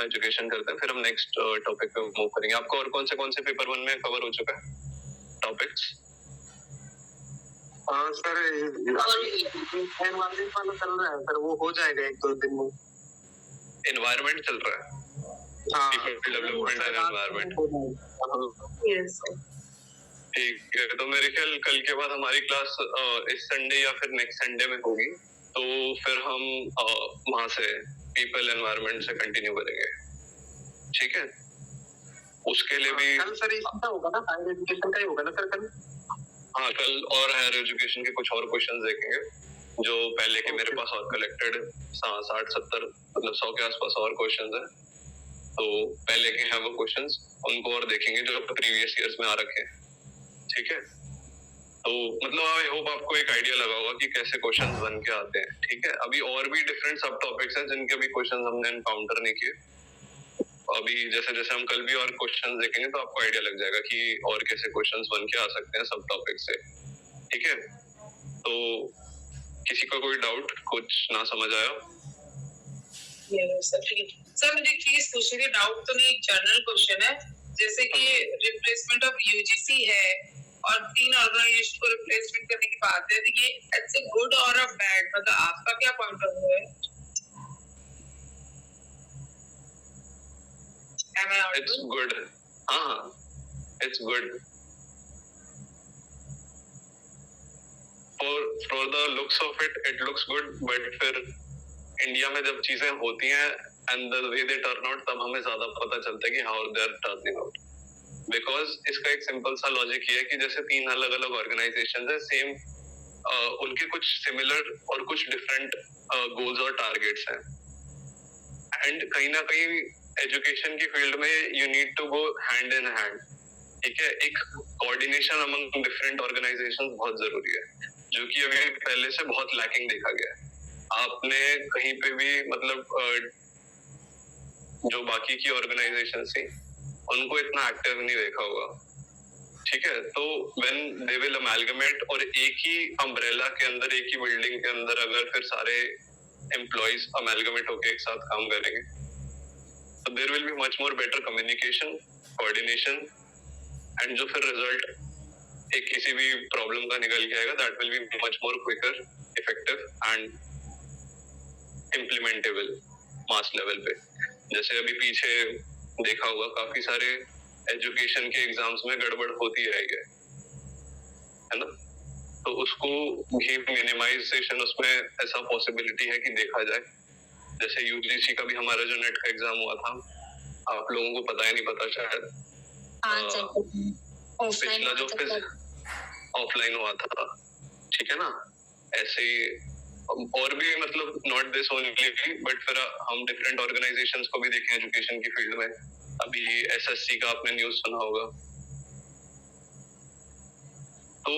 एजुकेशन करते हैं, फिर हम नेक्स्ट टॉपिक पे मूव करेंगे। आपको और कौन से पेपर 1 में कवर हो चुका है टॉपिक्स? हाँ सर, एनवायरमेंट वाला चल रहा है सर, वो हो जाएगा 1-2 दिन में। एनवायरमेंट चल रहा है, हाँ, people development and environment. Yes sir. ठीक है, तो मेरे ख्याल कल के बाद हमारी क्लास इस संडे या फिर नेक्स्ट संडे में होगी, तो फिर हम वहां से पीपल एनवायरमेंट से कंटिन्यू करेंगे। ठीक है, उसके लिए भी कल सर इसका होगा ना, हायर एजुकेशन का ही होगा ना सर कल? हाँ, कल और हायर एजुकेशन के कुछ और क्वेश्चंस देखेंगे जो पहले के मेरे पास और कलेक्टेड 60-70 मतलब 100 के आसपास और क्वेश्चंस हैं, तो पहले के हैं वो क्वेश्चंस, उनको और देखेंगे जो प्रीवियस ईयर्स में आ रखे हैं। ठीक है, तो मतलब आई होप आपको एक आइडिया लगा होगा कि कैसे क्वेश्चंस बन के आते हैं। ठीक है, अभी और भी डिफरेंट सब टॉपिक्स हैं जिनके भी क्वेश्चंस हमने एनकाउंटर नहीं किए। अभी जैसे जैसे हम कल भी और क्वेश्चंस देखेंगे तो आपको आइडिया लग जाएगा कि और कैसे क्वेश्चंस बन के आ सकते हैं सब टॉपिक से। ठीक है, तो किसी को कोई डाउट, कुछ ना समझ आया? सर मुझे एक चीज पूछनी थी, डाउट तो नहीं, एक जनरल क्वेश्चन है। जैसे कि रिप्लेसमेंट ऑफ यूजीसी है और 3 ऑर्गेनाइजेशन को रिप्लेसमेंट करने की बात है, तो ये इट्स अ गुड और अ बैड, मतलब आपका क्या पॉइंट ऑफ व्यू है? Am I audible? It's good. हाँ, it's good. For the looks of it, it looks good. But फिर इंडिया में जब चीजें होती हैं and the way they turn out, तब हमें ज्यादा पता चलता है कि how they are turning out. Because इसका एक सिंपल सा लॉजिक ये है कि जैसे 3 अलग अलग ऑर्गेनाइजेशन है, सेम उनके कुछ सिमिलर और कुछ डिफरेंट गोल्स और टारगेट्स हैं, एंड कहीं ना कहीं एजुकेशन की फील्ड में you need to go hand in hand. ठीक है, एक कोऑर्डिनेशन अमंग डिफरेंट ऑर्गेनाइजेशंस बहुत जरूरी है, जो कि अभी पहले से बहुत लैकिंग देखा गया है। आपने कहीं पे भी मतलब जो बाकी की ऑर्गेनाइजेशंस थी उनको इतना एक्टिव नहीं देखा होगा। ठीक है, तो व्हेन दे विल अमैलगमेट और एक ही अम्ब्रेला के अंदर, एक ही बिल्डिंग के अंदर अगर फिर सारे एम्प्लॉइज अमैलगमेट होकर एक साथ काम करेंगे, so there will be much more better communication, coordination, and जो फिर रिजल्ट एक किसी भी प्रॉब्लम का निकल के आएगा, that will be much more quicker, effective and implementable mass level पे। जैसे अभी पीछे देखा होगा काफी सारे एजुकेशन के एग्जाम्स में गड़बड़ होती रही है ना, तो उसको भी मिनिमाइजेशन उसमें ऐसा पॉसिबिलिटी है कि देखा जाए। जैसे यूजीसी का भी हमारा जो नेट का एग्जाम हुआ था, आप लोगों को पता ही नहीं पता शायद, पिछला जो ऑफलाइन हुआ था। ठीक है ना, ऐसे ही और भी मतलब नॉट दिस ओनली, बट फिर हम डिफरेंट ऑर्गेनाइजेशंस को भी देखें एजुकेशन की फील्ड में। अभी एसएससी का आपने न्यूज सुना होगा, तो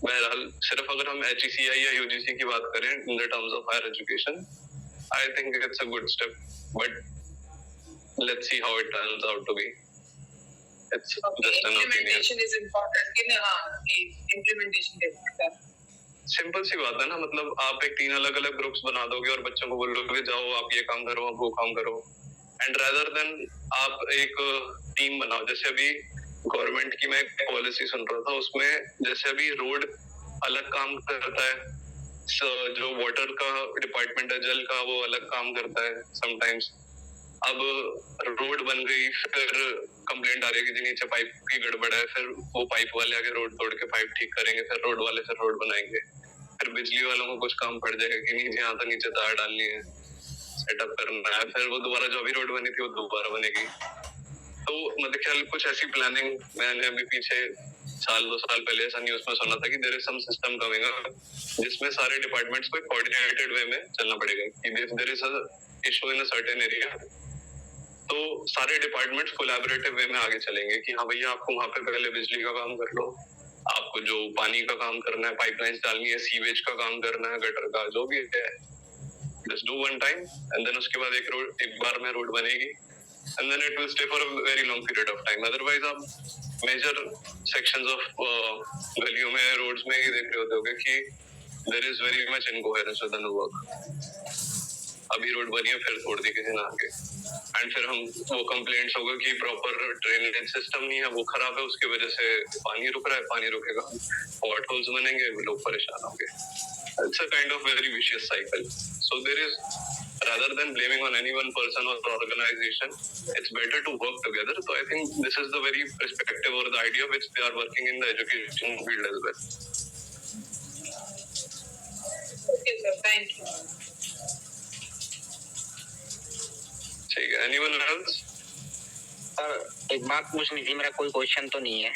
बहरहाल सिर्फ अगर हम एचईसीआई या यूजीसी की बात करें in the terms of higher education, I think it's a good step, but let's see how it turns out to be. It's just an opinion. Implementation is important. कि हाँ, implementation कैसे? Simple सी बात है ना, मतलब आप एक 3 अलग अलग ग्रुप्स बना दोगे और बच्चों को बोलोगे जाओ आप ये काम करो, आप वो काम करो, एंड रादर देन आप एक टीम बनाओ। जैसे अभी गवर्नमेंट की मैं एक पॉलिसी सुन रहा था, उसमें जैसे अभी रोड अलग काम करता है, जो वाटर का डिपार्टमेंट है, जल का, वो अलग काम करता है समटाइम्स। अब रोड बन गई, फिर कंप्लेंट आ रही है कि नीचे पाइप की गड़बड़ है, फिर वो पाइप वाले आगे रोड तोड़ के पाइप ठीक करेंगे, फिर रोड वाले फिर रोड बनाएंगे, फिर बिजली वालों को कुछ काम पड़ जाएगा कि नीचे यहाँ तक नीचे तार डालनी है, सेटअप करना है, फिर वो दोबारा जो भी रोड बनी थी वो दोबारा बनेगी। तो मेरे ख्याल कुछ ऐसी प्लानिंग मैंने अभी पीछे 1-2 साल पहले ऐसा न्यूज में सुना था कि there is some system coming up जिसमें सारे डिपार्टमेंट्स को कोऑर्डिनेटेड वे में चलना पड़ेगा कि if there is a issue in a certain area, तो सारे डिपार्टमेंट्स कोलैबोरेटिव वे में आगे चलेंगे कि हाँ भैया आपको वहां पे पहले बिजली का काम कर लो, आपको आपको जो पानी का काम करना है, पाइपलाइंस डालनी है, सीवेज का काम करना है, गटर का जो भी है, just do one time and then उसके बाद एक बार में रोड बनेगी and then it will stay for a very long period of time. Otherwise आप मेजर सेक्शंस ऑफ गलियों में, रोड्स में ही देख रहे होते कि there is very much incoherence with the work. अभी रोड बनी है, फिर तोड़ दी किसी ने आके, एंड फिर हम वो कंप्लेंट्स होगा कि प्रॉपर ड्रेनेज सिस्टम नहीं है, वो खराब है, उसकी वजह से पानी रुक रहा है, पानी रुकेगा, पॉट होल्स बनेंगे, लोग परेशान होंगे। It's a kind of very vicious cycle. So there is, rather than blaming on any one person or organization, it's better to work together. So I think this is the very perspective or the idea which they are working in the education field as well. Okay, sir. Thank you. ठीक है, anyone else? Sir एक बात पूछनी थी, मेरा कोई question तो नहीं है।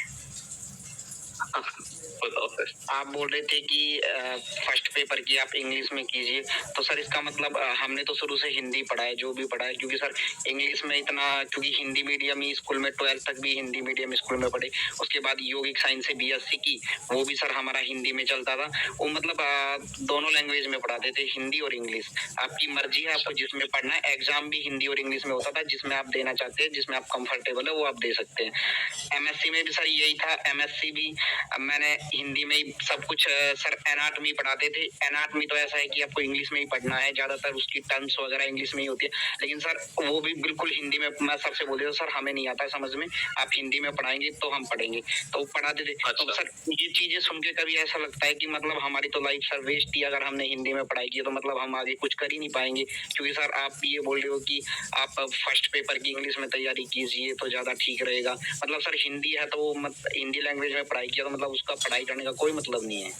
बताओ सर। आप बोल रहे थे कि फर्स्ट पेपर की आप इंग्लिश में कीजिए, तो सर इसका मतलब हमने तो शुरू से हिंदी पढ़ा है, जो भी पढ़ा है, क्योंकि सर इंग्लिश में इतना, क्योंकि हिंदी मीडियम ही स्कूल में 12th तक भी हिंदी मीडियम स्कूल में पढ़े, उसके बाद यौगिक साइंस से BSc की, वो भी सर हमारा हिंदी में चलता था। वो मतलब दोनों लैंग्वेज में पढ़ाते थे, हिंदी और इंग्लिश। आपकी मर्जी है, आपको जिसमें पढ़ना है। एग्जाम भी हिंदी और इंग्लिश में होता था, जिसमें आप देना चाहते हैं, जिसमें आप कंफर्टेबल है वो आप दे सकते हैं। MSc में भी सर यही था। MSc भी मैंने हिंदी में ही सब कुछ, सर एनाटॉमी पढ़ाते थे। एनाटॉमी तो ऐसा है कि आपको इंग्लिश में ही पढ़ना है, ज्यादातर उसकी टर्म्स वगैरह इंग्लिश में ही होती है, लेकिन सर वो भी बिल्कुल हिंदी में। मैं सबसे बोल देता सर हमें नहीं आता समझ में, आप हिंदी में पढ़ाएंगे तो हम पढ़ेंगे, तो पढ़ाते थे। तो सर ये चीजें सुन के कभी ऐसा लगता है कि मतलब हमारी तो लाइफ सर वेस्ट ही, अगर हमने हिंदी में पढ़ाई की तो मतलब हम आगे कुछ कर ही नहीं पाएंगे। क्योंकि सर आप ये बोल रहे हो कि आप फर्स्ट पेपर की इंग्लिश में तैयारी कीजिए तो ज्यादा ठीक रहेगा। मतलब सर हिंदी है तो हिंदी लैंग्वेज में पढ़ाई किया तो मतलब उसका पढ़ाई करने का कोई मतलब नहीं है।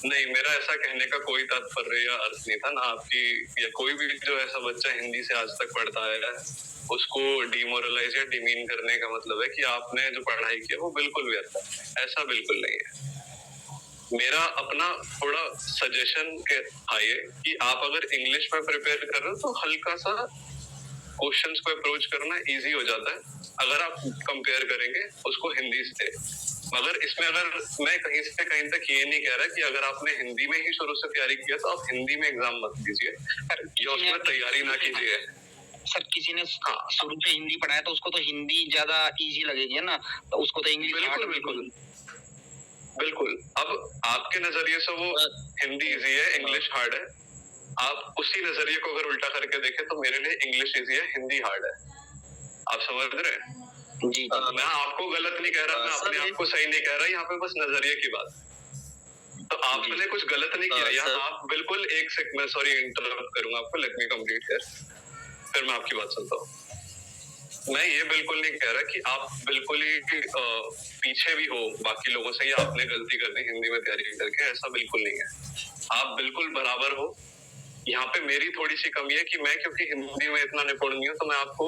नहीं, मेरा ऐसा कहने का कोई तात्पर्य या अर्थ नहीं था ना। आपकी या कोई भी जो ऐसा बच्चा हिंदी से आज तक पढ़ता है उसको डिमोरलाइज या डिमीन करने का मतलब है कि आपने जो पढ़ाई की है वो बिल्कुल व्यर्थ है। ऐसा बिल्कुल नहीं है। मेरा अपना थोड़ा सजेशन था ये कि आप अगर इंग्लिश में प्रिपेयर कर रहे हो तो हल्का सा क्वेश्चंस को अप्रोच करना इजी हो जाता है अगर आप कंपेयर करेंगे उसको हिंदी से। मगर इसमें अगर मैं कहीं से कहीं तक ये नहीं कह रहा कि अगर आपने हिंदी में ही शुरू से तैयारी किया तो आप हिंदी में एग्जाम मत दीजिए या उसमें तैयारी ना कीजिए। सर किसी ने शुरू से हिंदी पढ़ाया तो उसको तो हिंदी ज्यादा इजी लगेगी ना, तो उसको तो इंग्लिश बिल्कुल बिल्कुल। अब आपके नजरिए से वो हिंदी इजी है, इंग्लिश हार्ड है। आप उसी नजरिए को अगर उल्टा करके देखें तो मेरे लिए इंग्लिश इजी है, हिंदी हार्ड है। आप समझ रहे हैं? जी। मैं आपको गलत नहीं कह रहा, मैं अपने आप को सही नहीं कह रहा, यहाँ पे बस नजरिए की बात। तो आपने कुछ गलत नहीं किया यहाँ। आप बिल्कुल एक सेकंड, मैं सॉरी इंटरप्ट करूंगा आपको, लेट मी कंप्लीट हियर, फिर मैं आपकी बात सुनता हूँ। मैं ये बिल्कुल नहीं कह रहा कि आप बिल्कुल ही पीछे भी हो बाकी लोगों से या आपने गलती कर दी हिंदी में तैयारी करके, ऐसा बिल्कुल नहीं है। आप बिल्कुल बराबर हो। यहाँ पे मेरी थोड़ी सी कमी है कि मैं क्योंकि हिंदी में इतना निपुण नहीं हूँ तो मैं आपको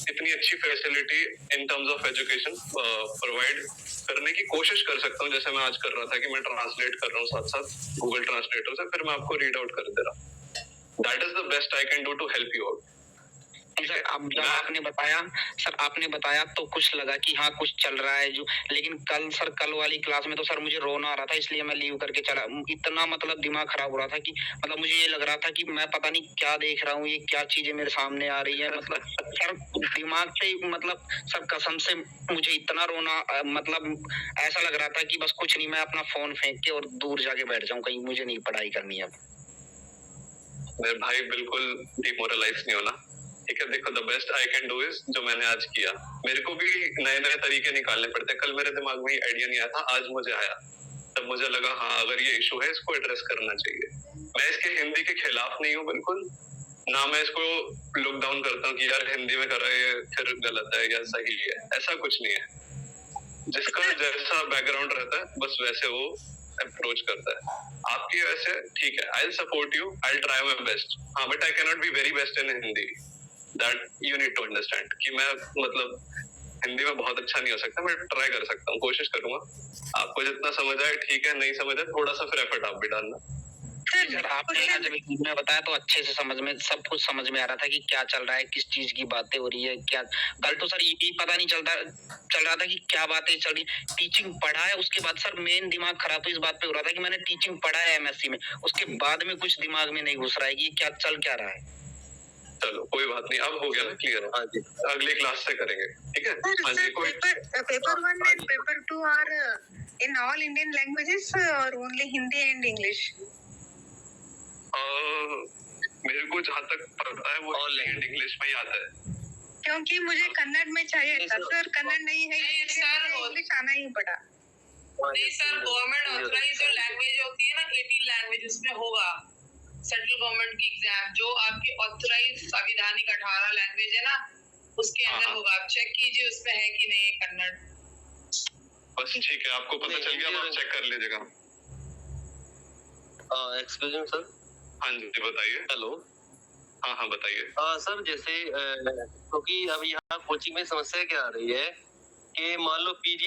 इतनी अच्छी facility in terms of education provide करने की कोशिश कर सकता हूँ जैसे मैं आज कर रहा था कि मैं ट्रांसलेट कर रहा हूँ साथ साथ गूगल ट्रांसलेटर से, फिर मैं आपको रीड आउट कर दे रहा हूँ। That is the best I can do to help you out. Sir अब जब आपने बताया तो कुछ लगा कि हाँ कुछ चल रहा है जो, लेकिन कल वाली क्लास में तो सर मुझे रोना आ रहा था, इसलिए मैं लीव करके चला। इतना मतलब दिमाग खराब हो रहा था कि मतलब मुझे ये लग रहा था कि मैं पता नहीं क्या देख रहा हूँ, ये क्या चीजें मेरे सामने आ रही है। मतलब सर दिमाग से मतलब सर कसम से मुझे इतना रोना, मतलब ऐसा लग रहा था कि बस कुछ नहीं, मैं अपना फोन फेंक के और दूर जाके बैठ जाऊं, कहीं मुझे नहीं पढ़ाई करनी है। मेरे भाई बिल्कुल डिमोरलाइज नहीं होना, ठीक है। देखो the best I can do is जो मैंने आज किया। मेरे को भी नए नए तरीके निकालने पड़ते हैं। कल मेरे दिमाग में आइडिया नहीं आया था, आज मुझे आया, तब मुझे लगा हाँ अगर ये इशू है इसको एड्रेस करना चाहिए। मैं इसके हिंदी के खिलाफ नहीं हूँ बिल्कुल, ना मैं इसको लुक डाउन करता हूँ कि यार हिंदी में कर रहा है फिर गलत है या सही है, ऐसा कुछ नहीं है। जिसका जैसा बैकग्राउंड रहता है बस वैसे वो अप्रोच करता है। आपकी वैसे ठीक है, I will support you, I will try my best. हाँ but I can not be very best in Hindi, that you need to understand कि मैं मतलब हिंदी में बहुत अच्छा नहीं हो सकता, मैं ट्राई कर सकता हूँ, कोशिश करूंगा। आपको जितना समझ आए ठीक है, नहीं समझ आए थोड़ा सा फिर एफर्ट आप भी डालना, सर आपने यहाँ जब हिंदी में बताया तो अच्छे से समझ में सब कुछ समझ में आ रहा था कि क्या चल रहा है, किस चीज की बातें हो रही है, क्या। कल तो सर ये भी पता नहीं चल रहा था कि क्या बातें चल रही। टीचिंग पढ़ा है, उसके बाद सर मेन दिमाग खराब तो इस बात पे हो रहा था कि मैंने टीचिंग पढ़ा है MSc में, उसके बाद में कुछ दिमाग में नहीं घुस रहा है कि ये क्या चल क्या रहा है। चलो कोई बात नहीं, अब हो गया ना क्लियर। हाँ जी, अगले क्लास से करेंगे, ठीक है। हाँ जी, कोई paper 1 and paper 2 are in all Indian languages or only Hindi and English? मेरे को जहाँ तक पता है वो ऑल इंग्लिश में ही आता है। क्योंकि मुझे कन्नड़ में चाहिए था सर, कन्नड़ नहीं है, नहीं सर, इंग्लिश आना ही पड़ा। नहीं सर, गवर्नमेंट ऑथराइज जो लैंग्वेज होती है ना 18 लैंग्वेजेस में होगा सेंट्रल गवर्नमेंट की एग्जाम, जो आपकी ऑथराइज संविधानिक 18 लैंग्वेज है ना उसके अंदर होगा। आप चेक कीजिए उसमें है कि नहीं कन्नड़। बस ठीक है, आपको पता चल गया, आप चेक कर लीजिएगा। Excuse me sir. हाँ जी बताइए। हेलो। हाँ बताइए। सर जैसे क्योंकि अब यहाँ कोचिंग में समस्या क्या आ रही है कि मान लो PG